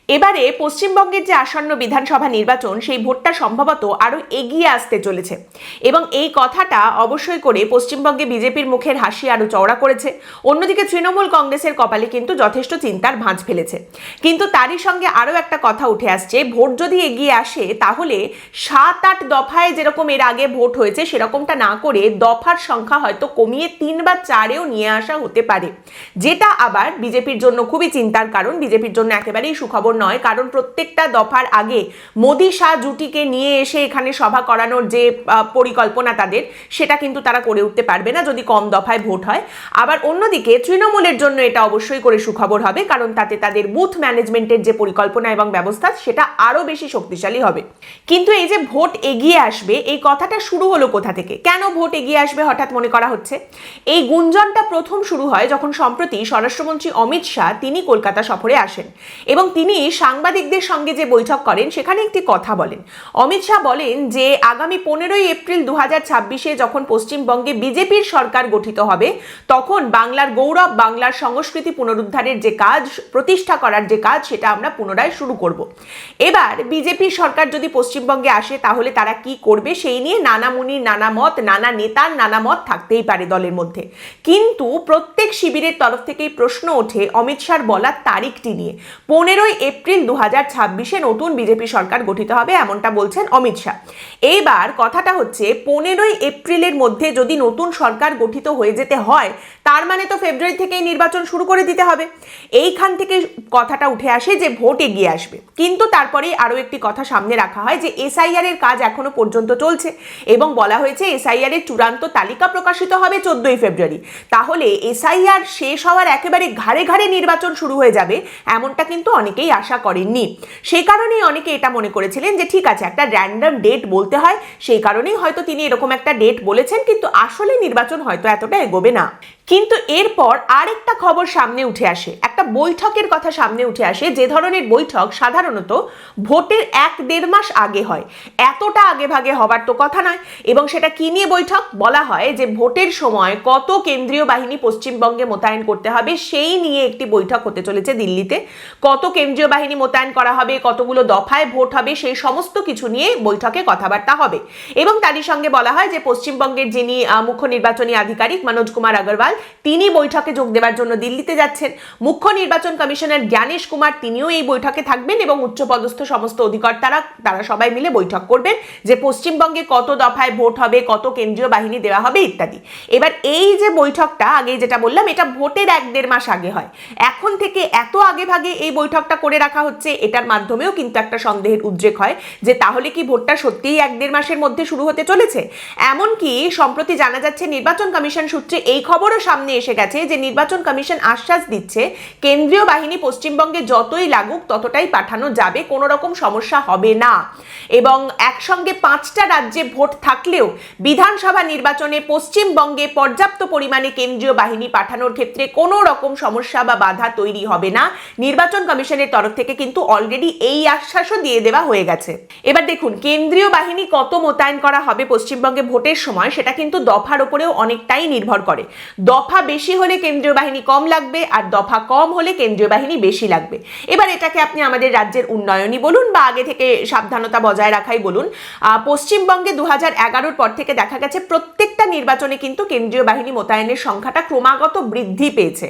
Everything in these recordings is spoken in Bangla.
এবারে পশ্চিমবঙ্গের যে আসন্ন বিধানসভা নির্বাচন সেই ভোটটা সম্ভবত আরো এগিয়ে আসতে চলেছে এবং এই কথাটা অবশ্যই করে পশ্চিমবঙ্গে বিজেপির মুখের হাসি আরো চওড়া করেছে। অন্যদিকে তৃণমূল কংগ্রেসের কপালে কিন্তু যথেষ্ট চিন্তার ভাঁজ ফেলেছে। কিন্তু তারই সঙ্গে আরো একটা কথা উঠে আসছে, ভোট যদি এগিয়ে আসে তাহলে 7-8 দফায় যেরকম এর আগে ভোট হয়েছে সেরকমটা না করে দফার সংখ্যা হয়তো কমিয়ে 3 বা 4-এও নিয়ে আসা হতে পারে, যেটা আবার বিজেপির জন্য খুবই চিন্তার কারণ। বিজেপির জন্য একেবারেই সুখবর নয়, কারণ প্রত্যেকটা দফার আগে মোদি শাহ জুটিকে নিয়ে এসে এখানে সভা করানোর যে পরিকল্পনা তাদের, সেটা কিন্তু তারা করে উঠতে পারবে না যদি কম দফায় ভোট হয়। আবার অন্যদিকে তৃণমূলের জন্য এটা অবশ্যই করে সুখবর হবে, কারণ তাতে তাদের বুথ ম্যানেজমেন্টের যে পরিকল্পনা এবং ব্যবস্থা সেটা আরো বেশি শক্তিশালী হবে। কিন্তু এই যে ভোট এগিয়ে আসবে এই কথাটা শুরু হলো কোথা থেকে? কেন ভোট এগিয়ে আসবে হঠাৎ মনে করা হচ্ছে? এই গুঞ্জনটা প্রথম শুরু হয় যখন সম্প্রতি স্বরাষ্ট্রমন্ত্রী অমিত শাহ তিনি কলকাতা সফরে আসেন এবং তিনি সাংবাদিকদের সঙ্গে যে বৈঠক করেন সেখানে একটি কথা বলেন। অমিত শাহ বলেন যে আগামী 15ই এপ্রিল 2026-এ যখন পশ্চিমবঙ্গে বিজেপির সরকার গঠিত হবে তখন বাংলার গৌরব, বাংলার সংস্কৃতি পুনরুদ্ধারের যে কাজ, প্রতিষ্ঠা করার যে কাজ, সেটা আমরা পুনরায় শুরু করব। এবার বিজেপির সরকার যদি পশ্চিমবঙ্গে আসে তাহলে তারা কি করবে সেই নিয়ে নানা মুনির নানা মত, নানা নেতার নানা মত থাকতেই পারে দলের মধ্যে। কিন্তু প্রত্যেক শিবিরের তরফ থেকেই প্রশ্ন ওঠে অমিত শাহর বলার তারিখটি নিয়ে। 15ই এপ্রিল 2026-এ নতুন বিজেপি সরকার গঠিত হবে এমনটা বলছেন অমিত শাহ। এইবার কথাটা হচ্ছে 15ই এপ্রিলের মধ্যে যদি নতুন সরকার গঠিত হয়ে যেতে হয় তার মানে তো ফেব্রুয়ারি থেকেই নির্বাচন শুরু করে দিতে হবে। এইখান থেকে কথাটা উঠে আসে যে ভোট এগিয়ে আসবে। কিন্তু তারপরে আরো একটি কথা সামনে রাখা হয় যে এসআইআর এর কাজ এখনো পর্যন্ত চলছে এবং বলা হয়েছে এসআইআর এর চূড়ান্ত তালিকা প্রকাশিত হবে 14ই ফেব্রুয়ারি। তাহলে এসআইআর শেষ হওয়ার একেবারে ঘাড়ে ঘাড়ে নির্বাচন শুরু হয়ে যাবে এমনটা কিন্তু অনেকেই আশা করেননি। সেই কারণেই অনেকে এটা মনে করেছিলেন যে ঠিক আছে, একটা র্যান্ডম ডেট বলতে হয়, সেই কারণেই হয়তো তিনি এরকম একটা ডেট বলেছেন, কিন্তু আসলে নির্বাচন হয়তো এতটা এগোবে না। কিন্তু এরপর আরেকটা খবর সামনে উঠে আসে, একটা বৈঠকের কথা সামনে উঠে আসে, যে ধরনের বৈঠক সাধারণত ভোটের 1-1.5 মাস আগে হয়। এতটা আগে ভাগে হবার তো কথা নয়। এবং সেটা কি নিয়ে বৈঠক? বলা হয় যে ভোটের সময় কত কেন্দ্রীয় বাহিনী পশ্চিমবঙ্গে মোতায়েন করতে হবে সেই নিয়ে একটি বৈঠক হতে চলেছে দিল্লিতে। কত কেন্দ্রীয় বাহিনী মোতায়েন করা হবে, কতগুলো দফায় ভোট হবে, সেই সমস্ত কিছু নিয়ে বৈঠকে কথাবার্তা হবে। এবং তারই সঙ্গে বলা হয় যে পশ্চিমবঙ্গের যিনি মুখ্য নির্বাচনী আধিকারিক মনোজ কুমার আগরওয়াল তিনি বৈঠকে যোগ দেওয়ার জন্য দিল্লিতে যাচ্ছেন। মুখ্য নির্বাচন কমিশনার জ্ঞানেশ কুমার তিনিও এই বৈঠকে থাকবেন এবং উচ্চপদস্থ সমস্ত অধিকর্তারা তারা সবাই মিলে বৈঠক করবেন যে পশ্চিমবঙ্গে কত দফায় ভোট হবে, কত কেন্দ্রীয় বাহিনী দেওয়া হবে ইত্যাদি। এবার এই যে বৈঠকটা আগে যেটা বললাম এটা ভোটের 1-1.5 মাস আগে হয়। এখন থেকে এত আগে ভাগে এই বৈঠকটা করে রাখা হচ্ছে, এটার মাধ্যমেও কিন্তু একটা সন্দেহের উদ্রেক হয় যে তাহলে কি ভোটটা সত্যিই 1-1.5 মাসের মধ্যে শুরু হতে চলেছে। এমনকি সম্প্রতি জানা যাচ্ছে নির্বাচন কমিশন সূত্রে এই খবরও সামনে এসে গেছে যে নির্বাচন কমিশন আশ্বাস দিচ্ছে কেন্দ্রীয় বাহিনী পশ্চিমবঙ্গে যতই লাগুক ততটাই পাঠানো যাবে, কোনো রকম সমস্যা হবে না। এবং একসঙ্গে 5টা রাজ্যে ভোট থাকলেও বিধানসভা নির্বাচনে পশ্চিমবঙ্গে পর্যাপ্ত পরিমাণে কেন্দ্রীয় বাহিনী পাঠানোর ক্ষেত্রে কোনো রকম সমস্যা বা বাধা তৈরি হবে না। নির্বাচন কমিশনের তরফ থেকে কিন্তু অলরেডি এই আশ্বাসও দিয়ে দেওয়া হয়ে গেছে। এবার দেখুন কেন্দ্রীয় বাহিনী কত মোতায়েন করা হবে পশ্চিমবঙ্গে ভোটের সময় সেটা কিন্তু দফার উপরেও অনেকটাই নির্ভর করে। দফা বেশি হলে কেন্দ্রীয় বাহিনী কম লাগবে আর দফা কম হলে কেন্দ্রীয় বাহিনী বেশি লাগবে। এবার এটাকে আপনি আমাদের রাজ্যের উন্নয়নই বলুন বা আগে থেকে সাবধানতা বজায় রাখাই বলুন, পশ্চিমবঙ্গে 2011-র পর থেকে দেখা গেছে প্রত্যেকটা নির্বাচনে কিন্তু কেন্দ্রীয় বাহিনী মোতায়েনের সংখ্যাটা ক্রমাগত বৃদ্ধি পেয়েছে।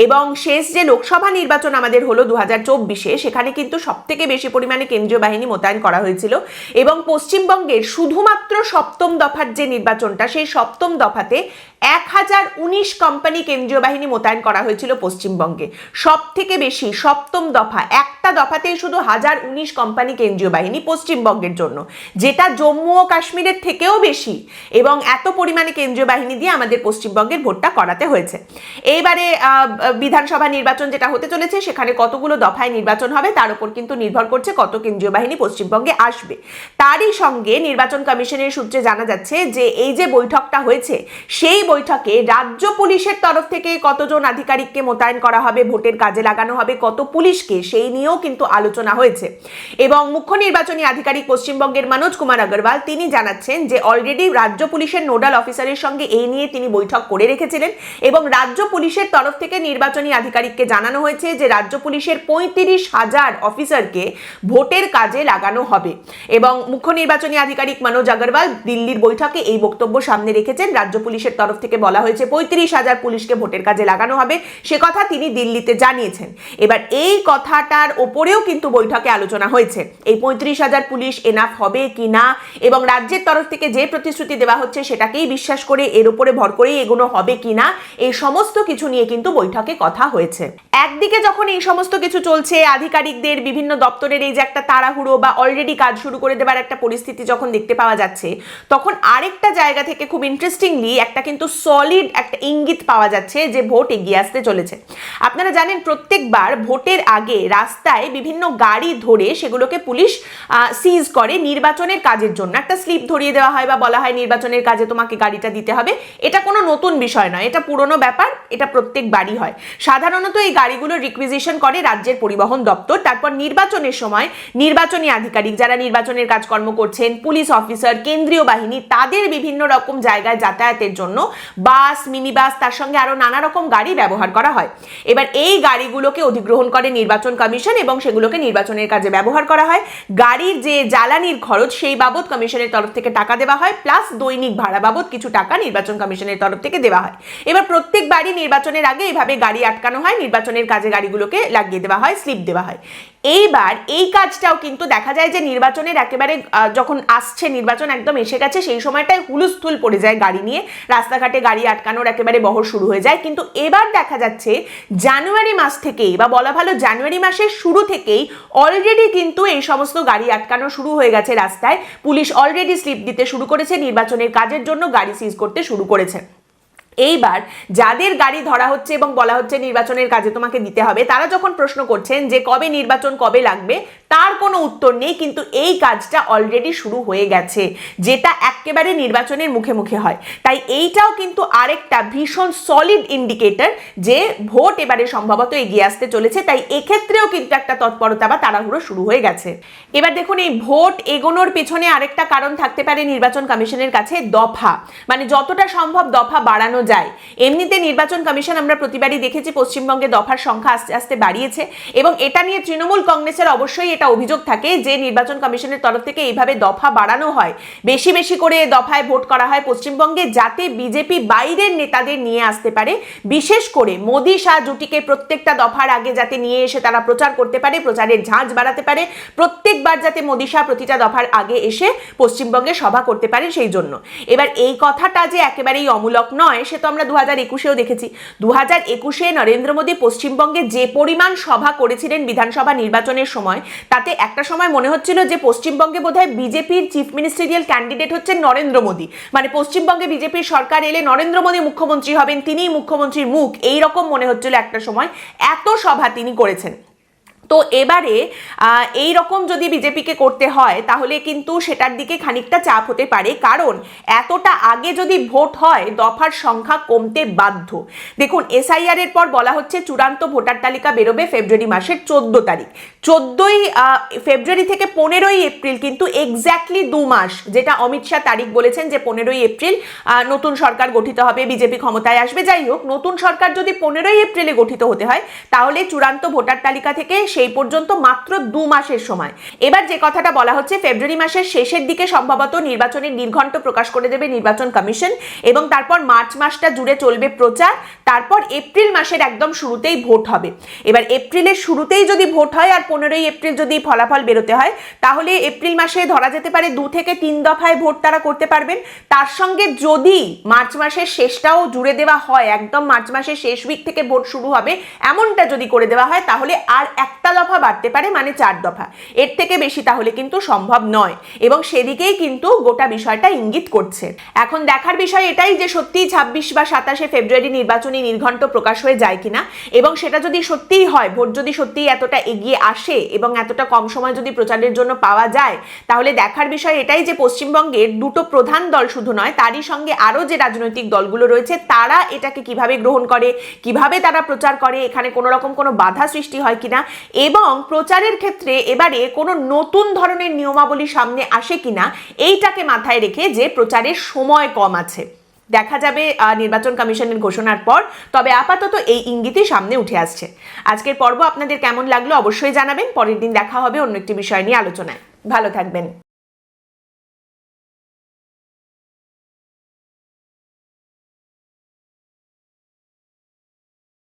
এবং শেষ যে লোকসভা নির্বাচন আমাদের হলো 2024-এ সেখানে কিন্তু সবথেকে বেশি পরিমাণে কেন্দ্রীয় বাহিনী মোতায়েন করা হয়েছিল। এবং পশ্চিমবঙ্গের শুধুমাত্র 7ম দফার যে নির্বাচনটা সেই 7ম দফাতে 1019 কোম্পানি কেন্দ্রীয় বাহিনী মোতায়েন করা হয়েছিল পশ্চিমবঙ্গে। সব থেকে বেশি 7ম দফা, একটা দফাতেই শুধু 1019 কোম্পানি কেন্দ্রীয় বাহিনী পশ্চিমবঙ্গের জন্য, যেটা জম্মু ও কাশ্মীরের থেকেও বেশি। এবং এত পরিমাণে কেন্দ্রীয় বাহিনী দিয়ে আমাদের পশ্চিমবঙ্গের ভোটটা করাতে হয়েছে। এইবারে বিধানসভা নির্বাচন যেটা হতে চলেছে সেখানে কতগুলো দফায় নির্বাচন হবে তার উপর কিন্তু নির্ভর করছে কত কেন্দ্রীয় বাহিনী পশ্চিমবঙ্গে আসবে। তারই সঙ্গে নির্বাচন কমিশনের সূত্রে জানা যাচ্ছে যে এই যে বৈঠকটা হয়েছে সেই বৈঠকে রাজ্য পুলিশের তরফ থেকে কতজন আধিকারিককে মোতায়েন করা হবে, ভোটের কাজে লাগানো হবে কত পুলিশকে, সেই নিয়েও নিয়েও কিন্তু আলোচনা হয়েছে। এবং মুখ্য নির্বাচনী আধিকারিক পশ্চিমবঙ্গের মনোজ কুমার আগরওয়াল তিনি জানাচ্ছেন যে অলরেডি রাজ্য পুলিশের নোডাল অফিসারের সঙ্গে এই নিয়ে তিনি বৈঠক করে রেখেছিলেন এবং রাজ্য পুলিশের তরফ থেকে নির্বাচনী আধিকারিককে জানানো হয়েছে যে রাজ্য পুলিশের 35,000 অফিসারকে ভোটের কাজে লাগানো হবে। এবং মুখ্য নির্বাচনী আধিকারিক মনোজ আগরওয়াল দিল্লির বৈঠকে এই বক্তব্য সামনে রেখেছেন। রাজ্য পুলিশের তরফ থেকে বলা হয়েছে 35,000 পুলিশকে ভোটের কাজে লাগানো হবে, সে কথা তিনি দিল্লিতে জানিয়েছেন। এবার এই কথাটার ওপরেও কিন্তু বৈঠকে আলোচনা হয়েছে, এই 35,000 পুলিশ এনাফ হবে কি না, এবং রাজ্যের তরফ থেকে যে প্রতিশ্রুতি দেওয়া হচ্ছে সেটাকেই বিশ্বাস করে এর উপরে ভর করেই এগুলো হবে কি না, এই সমস্ত কিছু নিয়ে কিন্তু বৈঠকে কথা হয়েছে। একদিকে যখন এই সমস্ত কিছু চলছে, আধিকারিকদের বিভিন্ন দপ্তরের এই যে একটা তাড়াহুড়ো বা অলরেডি কাজ শুরু করে দেবার একটা পরিস্থিতি যখন দেখতে পাওয়া যাচ্ছে, তখন আরেকটা জায়গা থেকে খুব ইন্টারেস্টিংলি একটা কিন্তু সলিড একটা ইঙ্গিত পাওয়া যাচ্ছে যে ভোট এগিয়ে আসতে চলেছে। আপনারা জানেন প্রত্যেকবার ভোটের আগে রাস্তায় বিভিন্ন গাড়ি ধরে সেগুলোকে পুলিশ সিজ করে নির্বাচনের কাজের জন্য, একটা স্লিপ ধরিয়ে দেওয়া হয় বা বলা হয় নির্বাচনের কাজে তোমাকে গাড়িটা দিতে হবে। এটা কোনো নতুন বিষয় নয়, এটা পুরনো ব্যাপার, এটা প্রত্যেকবারই হয়। সাধারণত এই গাড়িগুলো রিকুইজিশন করে রাজ্যের পরিবহন দপ্তর, তারপর নির্বাচনের সময় নির্বাচনী আধিকারিক যারা নির্বাচনের কাজকর্ম করছেন, পুলিশ অফিসার, কেন্দ্রীয় বাহিনী, তাদের বিভিন্ন রকম জায়গায় যাতায়াতের জন্য বাস, মিনি বাস, তার সঙ্গে আরো নানা রকম গাড়ি ব্যবহার করা হয়। এবার এই গাড়িগুলোকে অধিগ্রহণ করে নির্বাচন কমিশন এবং সেগুলোকে নির্বাচনের কাজে ব্যবহার করা হয়। গাড়ির যে জ্বালানির খরচ সেই বাবদ কমিশনের তরফ থেকে টাকা দেওয়া হয়, প্লাস দৈনিক ভাড়া বাবদ কিছু টাকা নির্বাচন কমিশনের তরফ থেকে দেওয়া হয়। এবার প্রত্যেকবারই নির্বাচনের আগে এইভাবে গাড়ি আটকানো হয়, নির্বাচনের কাজে গাড়িগুলোকে লাগিয়ে দেওয়া হয়, স্লিপ দেওয়া হয়। এইবার এই কাজটাও কিন্তু দেখা যায় যে নির্বাচনের একেবারে যখন আসছে, নির্বাচন একদম এসে গেছে, সেই সময়টায় হুলুস্থুল পড়ে যায় গাড়ি নিয়ে, রাস্তাঘাটে গাড়ি আটকানোর একেবারে বহর শুরু হয়ে যায়। কিন্তু এবার দেখা যাচ্ছে জানুয়ারি মাস থেকেই, বা বলা ভালো জানুয়ারি মাসের শুরু থেকেই অলরেডি কিন্তু এই সমস্ত গাড়ি আটকানো শুরু হয়ে গেছে রাস্তায়। পুলিশ অলরেডি স্লিপ দিতে শুরু করেছে, নির্বাচনের কাজের জন্য গাড়ি সিজ করতে শুরু করেছে। এইবার যাদের গাড়ি ধরা হচ্ছে এবং বলা হচ্ছে নির্বাচনের কাজে তোমাকে দিতে হবে, তারা যখন প্রশ্ন করছেন যে কবে নির্বাচন, কবে লাগবে, তার কোনো উত্তর নেই। কিন্তু এই কাজটা অলরেডি শুরু হয়ে গেছে, যেটা একেবারে নির্বাচনের মুখে মুখে হয়। তাই এইটাও কিন্তু আরেকটা ভীষণ সলিড ইন্ডিকেটর যে ভোট এবারে সম্ভবত এগিয়ে আসতে চলেছে। তাই এক্ষেত্রেও কিন্তু একটা তৎপরতা বা তাড়াহুড়ো শুরু হয়ে গেছে। এবার দেখুন, এই ভোট এগোনোর পেছনে আরেকটা কারণ থাকতে পারে নির্বাচন কমিশনের কাছে দফা, মানে যতটা সম্ভব দফা বাড়ানো যায়। এমনিতে নির্বাচন কমিশন আমরা প্রতিবারই দেখেছি পশ্চিমবঙ্গে দফার সংখ্যা আস্তে আস্তে বাড়িয়েছে, এবং এটা নিয়ে তৃণমূল কংগ্রেসের অবশ্যই এটা অভিযোগ থাকে যে নির্বাচন কমিশনের তরফ থেকে এইভাবে দফা বাড়ানো হয়, বেশি বেশি করে দফায় ভোট করা হয় পশ্চিমবঙ্গে, যাতে বিজেপি বাইরের নেতাদের নিয়ে আসতে পারে, বিশেষ করে মোদি শাহ জুটিকে প্রত্যেকটা দফার আগে যাতে নিয়ে এসে তারা প্রচার করতে পারে, প্রচারের ঝাঁজ বাড়াতে পারে, প্রত্যেকবার যাতে মোদি শাহ প্রতিটা দফার আগে এসে পশ্চিমবঙ্গে সভা করতে পারে সেই জন্য। এবার এই কথাটা যে একেবারেই অমূলক নয় সে তো আমরা 2021-এও দেখেছি। 2021-এ নরেন্দ্র মোদী পশ্চিমবঙ্গে যে পরিমাণ সভা করেছিলেন বিধানসভা নির্বাচনের সময়, তাতে একটা সময় মনে হচ্ছিল যে পশ্চিমবঙ্গে বোধহয় বিজেপির চিফ মিনিস্টেরিয়াল ক্যান্ডিডেট হচ্ছেন নরেন্দ্র মোদী, মানে পশ্চিমবঙ্গে বিজেপির সরকার এলে নরেন্দ্র মোদী মুখ্যমন্ত্রী হবেন, তিনিই মুখ্যমন্ত্রীর মুখ, এইরকম মনে হচ্ছিল একটা সময়, এত সভা তিনি করেছেন। তো এবারে এই রকম যদি বিজেপিকে করতে হয় তাহলে কিন্তু সেটার দিকে খানিকটা চাপ হতে পারে, কারণ এতটা আগে যদি ভোট হয় দফার সংখ্যা কমতে বাধ্য। দেখুন, এসআইআর এর পর বলা হচ্ছে চূড়ান্ত ভোটার তালিকা বেরোবে ফেব্রুয়ারি মাসের 14 তারিখ। 14ই ফেব্রুয়ারি থেকে 15ই এপ্রিল কিন্তু এক্স্যাক্টলি 2 মাস, যেটা অমিত শাহ তারিখ বলেছেন যে 15ই এপ্রিল নতুন সরকার গঠিত হবে, বিজেপি ক্ষমতায় আসবে। যাই হোক, নতুন সরকার যদি 15ই এপ্রিলে গঠিত হতে হয় তাহলে চূড়ান্ত ভোটার তালিকা থেকে সেই পর্যন্ত মাত্র 2 মাসের সময়। এবার যে কথাটা বলা হচ্ছে ফেব্রুয়ারি মাসের শেষের দিকে সম্ভবত নির্বাচনের নির্ঘণ্ট প্রকাশ করে দেবে নির্বাচন কমিশন, এবং তারপর মার্চ মাসটা জুড়ে চলবে প্রচার, তারপর এপ্রিল মাসের একদম শুরুতেই ভোট হবে। এবার এপ্রিলের শুরুতেই যদি ভোট হয় আর 15ই এপ্রিল যদি ফলাফল বেরোতে হয়, তাহলে এপ্রিল মাসে ধরা যেতে পারে 2 থেকে 3 দফায় ভোট তারা করতে পারবেন। তার সঙ্গে যদি মার্চ মাসের শেষটাও জুড়ে দেওয়া হয়, একদম মার্চ মাসের শেষ উইক থেকে ভোট শুরু হবে এমনটা যদি করে দেওয়া হয়, তাহলে আর একটা দফা বাড়তে পারে, মানে 4 দফা। এর থেকে বেশি তাহলে কিন্তু সম্ভব নয়, এবং সেদিকেই কিন্তু গোটা বিষয়টা ইঙ্গিত করছে। এখন দেখার বিষয় এটাই যে সত্যিই 26 বা 27শে ফেব্রুয়ারি নির্বাচনী নির্ঘণ্ট প্রকাশ হয়ে যায় কিনা, এবং সেটা যদি সত্যিই হয়, ভোট যদি সত্যিই এতটা এগিয়ে আসে এবং এতটা কম সময় যদি প্রচারের জন্য পাওয়া যায়, তাহলে দেখার বিষয় এটাই যে পশ্চিমবঙ্গের দুটো প্রধান দল শুধু নয়, তারই সঙ্গে আরো যে রাজনৈতিক দলগুলো রয়েছে তারা এটাকে কিভাবে গ্রহণ করে, কিভাবে তারা প্রচার করে, এখানে কোনো রকম কোনো বাধা সৃষ্টি হয় কিনা, এবং প্রচারের ক্ষেত্রে এবারে কোনো নতুন ধরনের নিয়মাবলী সামনে আসে কিনা এইটাকে মাথায় রেখে যে প্রচারের সময় কম আছে। দেখা যাবে নির্বাচন কমিশনের ঘোষণার পর, তবে আপাতত এই ইঙ্গিতই সামনে উঠে আসছে। আজকের পর্ব আপনাদের কেমন লাগলো অবশ্যই জানাবেন। পরের দিন দেখা হবে অন্য একটি বিষয় নিয়ে আলোচনায়। ভালো থাকবেন।